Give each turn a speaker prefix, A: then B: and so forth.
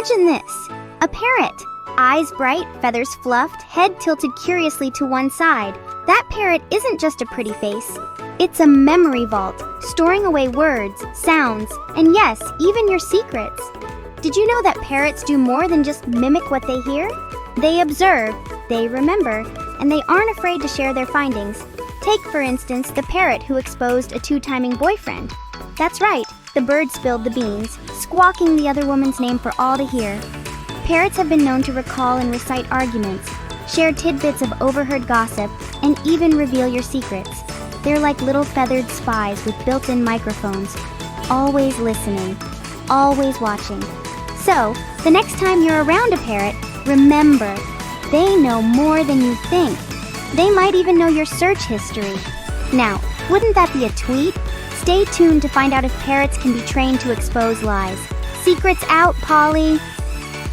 A: Imagine this. A parrot. Eyes bright, feathers fluffed, head tilted curiously to one side. That parrot isn't just a pretty face. It's a memory vault, storing away words, sounds, and yes, even your secrets. Did you know that parrots do more than just mimic what they hear? They observe, they remember, and they aren't afraid to share their findings. Take, for instance, the parrot who exposed a two-timing boyfriend. That's right, the bird spilled the beans, squawking the other woman's name for all to hear. Parrots have been known to recall and recite arguments, share tidbits of overheard gossip, and even reveal your secrets. They're like little feathered spies with built-in microphones, always listening, always watching. So, the next time you're around a parrot, remember, they know more than you think. They might even know your search history. Now, wouldn't that be a tweet? Stay tuned to find out if parrots can be trained to expose lies. Secrets out, Polly!